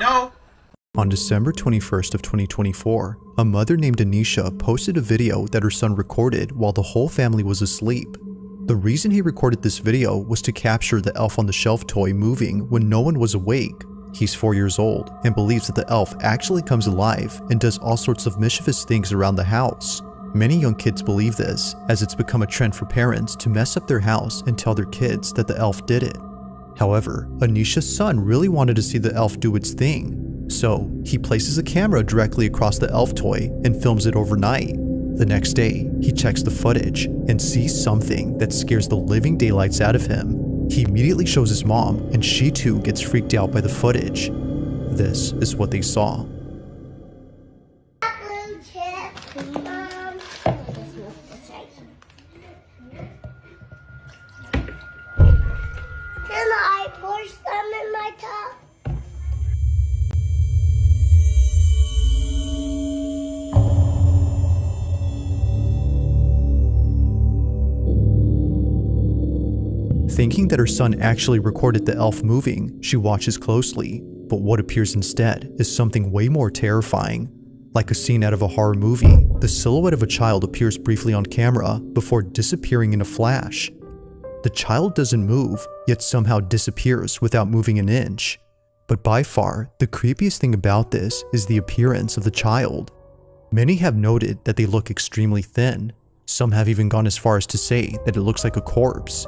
No. On December 21st of 2024, a mother named Anisha posted a video that her son recorded while the whole family was asleep. The reason he recorded this video was to capture the elf on the shelf toy moving when no one was awake. He's 4 years old and believes that the elf actually comes alive and does all sorts of mischievous things around the house. Many young kids believe this, as it's become a trend for parents to mess up their house and tell their kids that the elf did it. However, Anisha's son really wanted to see the elf do its thing. So, he places a camera directly across the elf toy and films it overnight. The next day, he checks the footage and sees something that scares the living daylights out of him. He immediately shows his mom, and she too gets freaked out by the footage. This is what they saw. Can I pour some in my cup? Thinking that her son actually recorded the elf moving, she watches closely, but what appears instead is something way more terrifying. Like a scene out of a horror movie, the silhouette of a child appears briefly on camera before disappearing in a flash. The child doesn't move, yet somehow disappears without moving an inch. But by far, the creepiest thing about this is the appearance of the child. Many have noted that they look extremely thin. Some have even gone as far as to say that it looks like a corpse.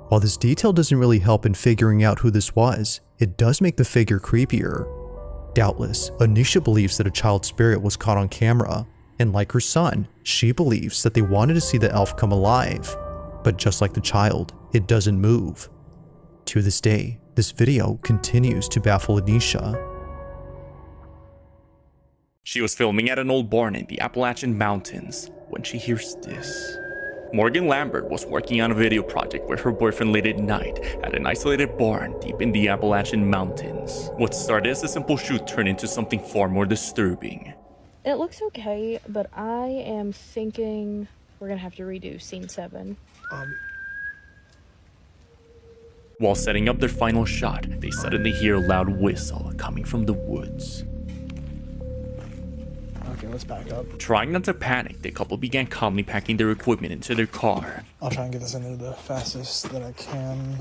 While this detail doesn't really help in figuring out who this was, it does make the figure creepier. Doubtless, Anisha believes that a child spirit was caught on camera, and like her son, she believes that they wanted to see the elf come alive. But just like the child, it doesn't move. To this day, this video continues to baffle Anisha. She was filming at an old barn in the Appalachian Mountains when she hears this. Morgan Lambert was working on a video project with her boyfriend late at night at an isolated barn deep in the Appalachian Mountains. What started as a simple shoot turned into something far more disturbing. It looks okay, but I am thinking we're gonna have to redo scene 7. While setting up their final shot, they suddenly hear a loud whistle coming from the woods. Okay, let's back up. Trying not to panic, the couple began calmly packing their equipment into their car. I'll try and get this into the fastest that I can.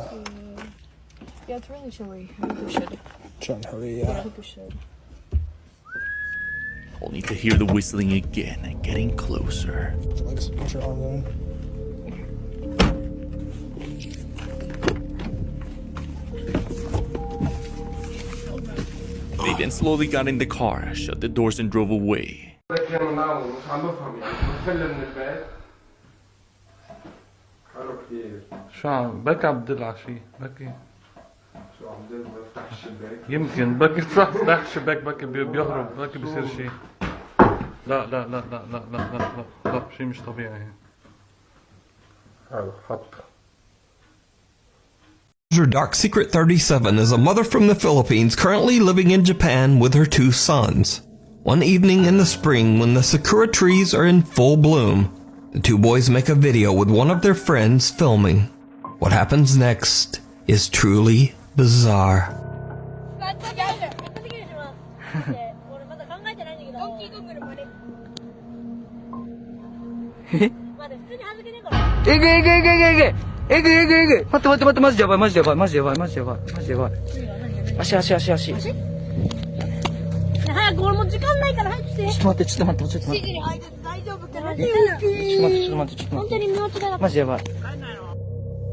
Yeah, it's really chilly. I think we should. Try and hurry, I yeah. think we should. Only to hear the whistling again and getting closer. Legs, put your arms in. They then slowly got in the car, shut the doors and drove away. شو عم بك عم تدل على شيء بكي شو عم تدل بفتح الشباك يمكن بكي تفتح الشباك بكي بيهرب بكي بيصير شيء لا لا لا لا لا لا لا لا لا شيء مش طبيعي هذا حط Dark Secret 37 is a mother from the Philippines currently living in Japan with her 2 sons. One evening in the spring when the sakura trees are in full bloom, the 2 boys make a video with one of their friends filming. What happens next is truly bizarre.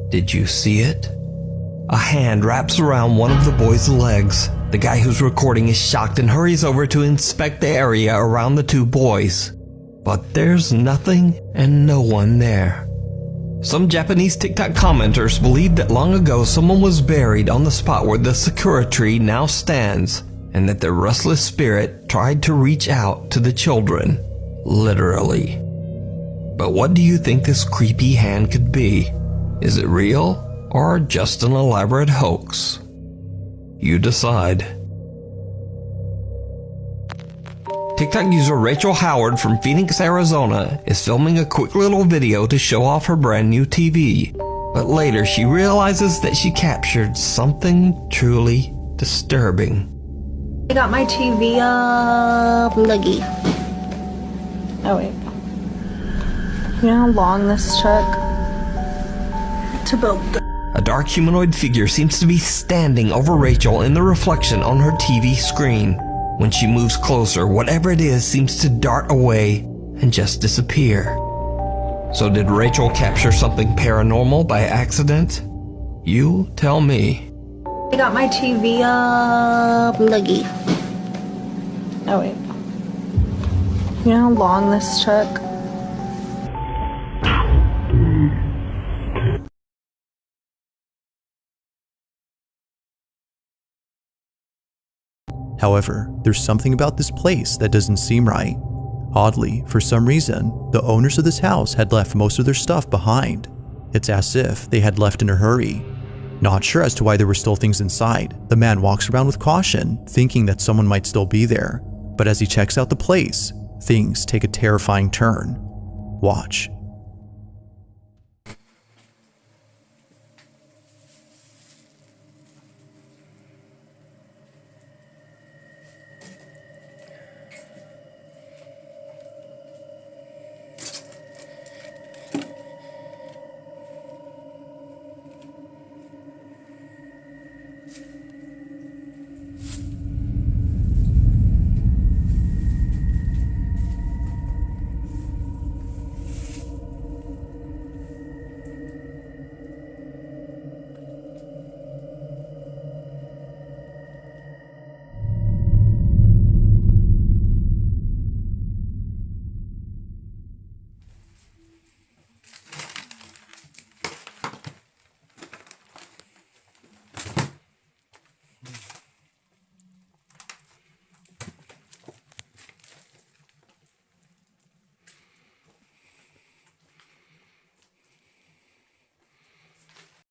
Did you see it? A hand wraps around one of the boys' legs. The guy who's recording is shocked and hurries over to inspect the area around the 2 boys. But there's nothing and no one there. Some Japanese TikTok commenters believe that long ago someone was buried on the spot where the sakura tree now stands, and that the restless spirit tried to reach out to the children, literally. But what do you think this creepy hand could be? Is it real or just an elaborate hoax? You decide. TikTok user Rachel Howard from Phoenix, Arizona is filming a quick little video to show off her brand new TV. But later she realizes that she captured something truly disturbing. I got my TV up. Looky. Oh, wait. You know how long this took to build? A dark humanoid figure seems to be standing over Rachel in the reflection on her TV screen. When she moves closer, whatever it is seems to dart away and just disappear. So did Rachel capture something paranormal by accident? You tell me. I got my TV up. Looky. Oh, wait. You know how long this took? However, there's something about this place that doesn't seem right. Oddly, for some reason, the owners of this house had left most of their stuff behind. It's as if they had left in a hurry. Not sure as to why there were still things inside, the man walks around with caution, thinking that someone might still be there. But as he checks out the place, things take a terrifying turn. Watch.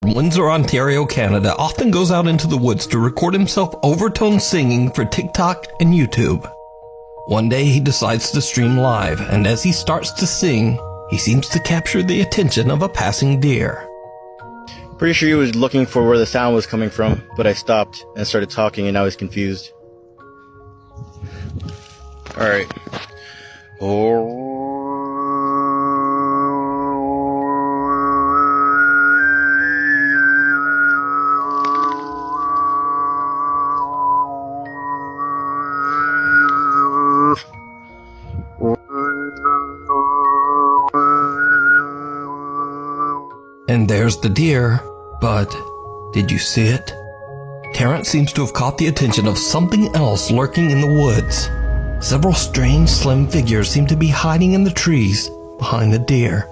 Windsor, Ontario, Canada often goes out into the woods to record himself overtone singing for TikTok and YouTube. One day he decides to stream live, and as he starts to sing, he seems to capture the attention of a passing deer. Pretty sure he was looking for where the sound was coming from, but I stopped and started talking and now he's confused. Alright. And there's the deer, but did you see it? Terrence seems to have caught the attention of something else lurking in the woods. Several strange slim figures seem to be hiding in the trees behind the deer.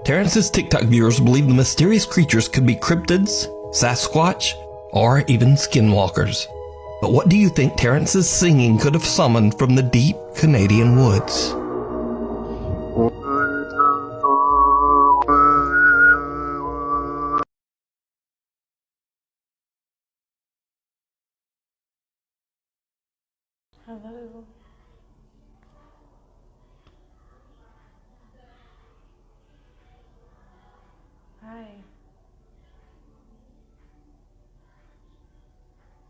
Terrence's TikTok viewers believe the mysterious creatures could be cryptids, Sasquatch, or even skinwalkers. But what do you think Terrence's singing could have summoned from the deep Canadian woods? Hello. Hi.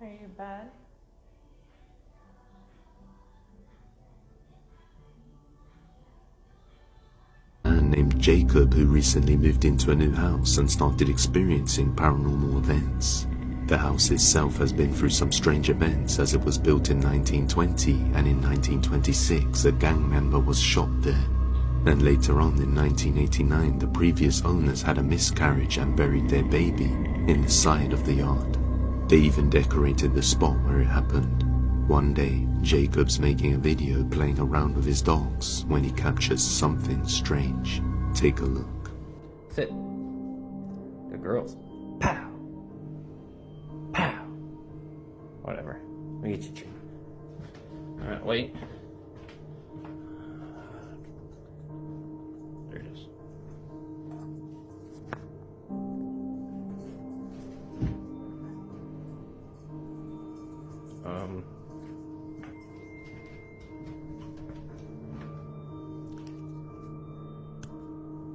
Are you bad? Man named Jacob who recently moved into a new house and started experiencing paranormal events. The house itself has been through some strange events as it was built in 1920 and in 1926 a gang member was shot there. And later on in 1989 the previous owners had a miscarriage and buried their baby in the side of the yard. They even decorated the spot where it happened. One day, Jacob's making a video playing around with his dogs when he captures something strange. Take a look. Sit. Good girls. Pow. Pow. Whatever. Let me get you a treat. Alright, wait. There it is.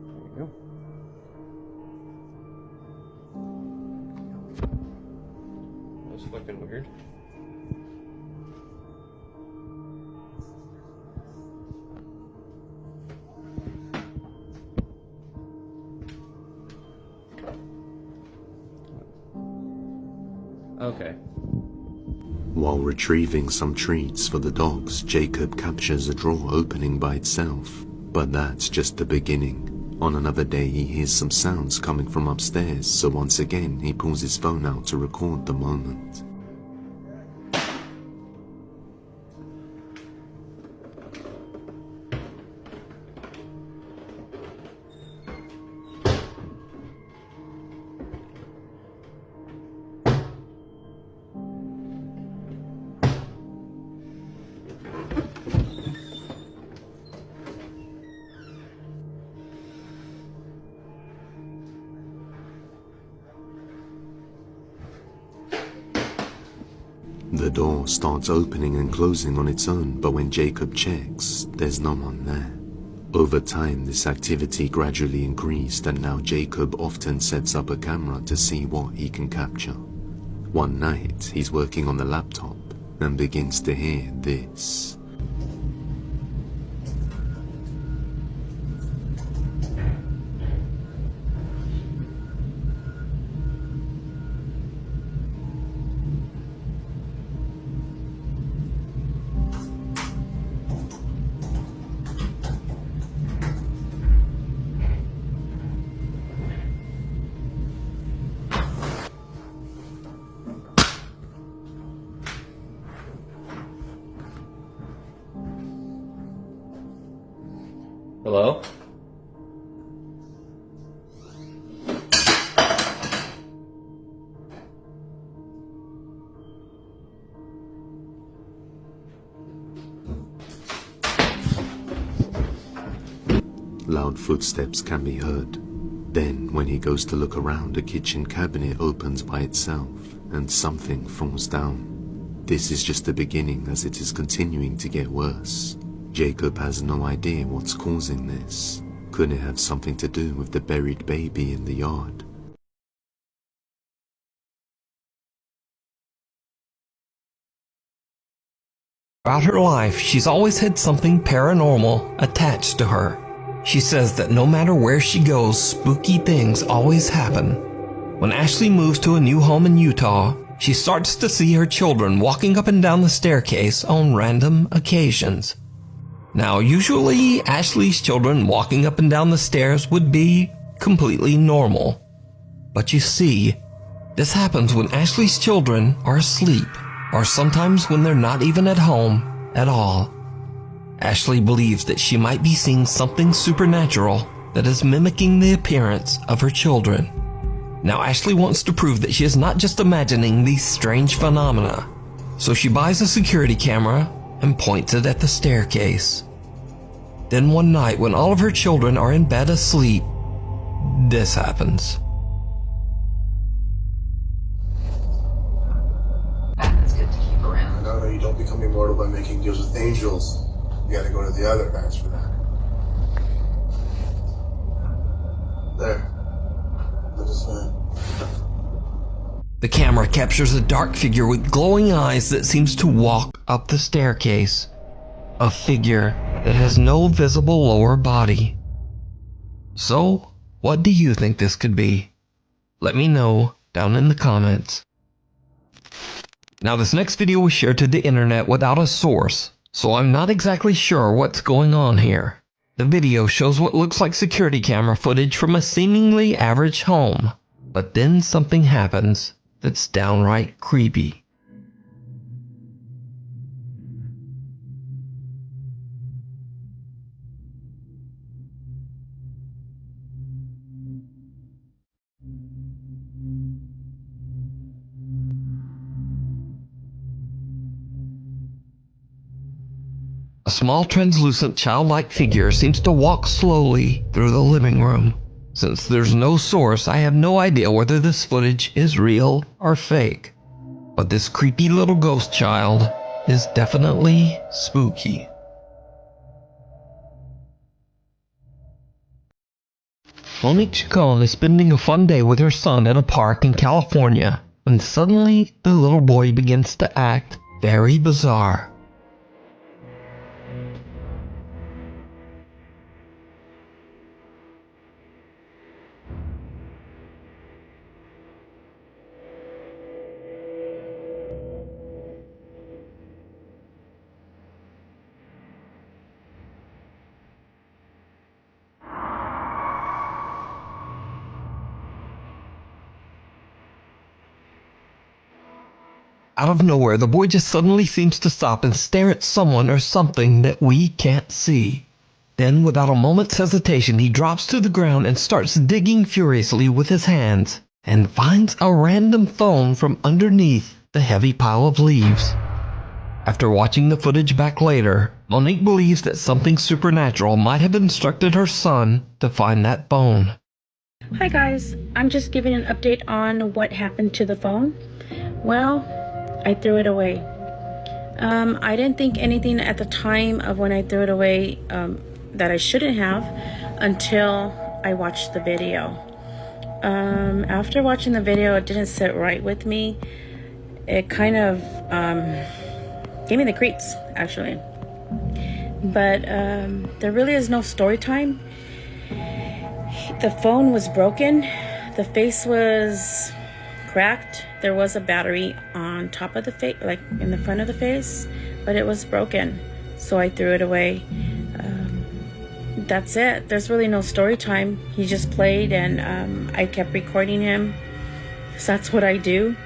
There you go. That's looking weird. Okay. While retrieving some treats for the dogs, Jacob captures a drawer opening by itself. But that's just the beginning. On another day, he hears some sounds coming from upstairs, so once again, he pulls his phone out to record the moment. The door starts opening and closing on its own, but when Jacob checks, there's no one there. Over time, this activity gradually increased, and now Jacob often sets up a camera to see what he can capture. One night, he's working on the laptop and begins to hear this. Hello? Loud footsteps can be heard. Then, when he goes to look around, a kitchen cabinet opens by itself, and something falls down. This is just the beginning, as it is continuing to get worse. Jacob has no idea what's causing this. Could it have something to do with the buried baby in the yard? Throughout her life, she's always had something paranormal attached to her. She says that no matter where she goes, spooky things always happen. When Ashley moves to a new home in Utah, she starts to see her children walking up and down the staircase on random occasions. Now, usually, Ashley's children walking up and down the stairs would be completely normal. But you see, this happens when Ashley's children are asleep, or sometimes when they're not even at home at all. Ashley believes that she might be seeing something supernatural that is mimicking the appearance of her children. Now, Ashley wants to prove that she is not just imagining these strange phenomena, so she buys a security camera and points it at the staircase. Then one night, when all of her children are in bed asleep, this happens. It's good to keep around. No, you don't become immortal by making deals with angels. You gotta go to the other guys for that. There. That is fine. The camera captures a dark figure with glowing eyes that seems to walk up the staircase. A figure that has no visible lower body. So, what do you think this could be? Let me know down in the comments. Now, this next video was shared to the internet without a source, so I'm not exactly sure what's going on here. The video shows what looks like security camera footage from a seemingly average home, but then something happens that's downright creepy. A small translucent childlike figure seems to walk slowly through the living room. Since there's no source, I have no idea whether this footage is real or fake. But this creepy little ghost child is definitely spooky. Monique Chacon is spending a fun day with her son at a park in California when suddenly the little boy begins to act very bizarre. Out of nowhere, the boy just suddenly seems to stop and stare at someone or something that we can't see. Then, without a moment's hesitation, he drops to the ground and starts digging furiously with his hands, and finds a random phone from underneath the heavy pile of leaves. After watching the footage back later, Monique believes that something supernatural might have instructed her son to find that phone. Hi guys, I'm just giving an update on what happened to the phone. Well, I threw it away. I didn't think anything at the time of when I threw it away that I shouldn't have until I watched the video. After watching the video, it didn't sit right with me. It kind of gave me the creeps, actually. But there really is no story time. The phone was broken. The face was cracked. There was a battery on top of the face, like in the front of the face, but it was broken. So I threw it away. That's it. There's really no story time. He just played, and I kept recording him. So that's what I do.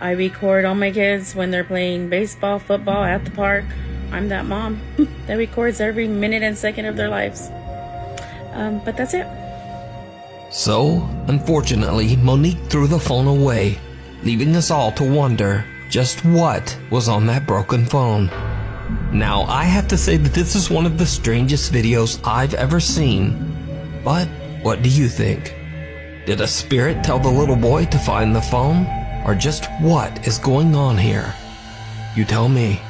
I record all my kids when they're playing baseball, football, at the park. I'm that mom that records every minute and second of their lives. But that's it. So, unfortunately, Monique threw the phone away, leaving us all to wonder just what was on that broken phone. Now, I have to say that this is one of the strangest videos I've ever seen. But what do you think? Did a spirit tell the little boy to find the phone? Or just what is going on here? You tell me.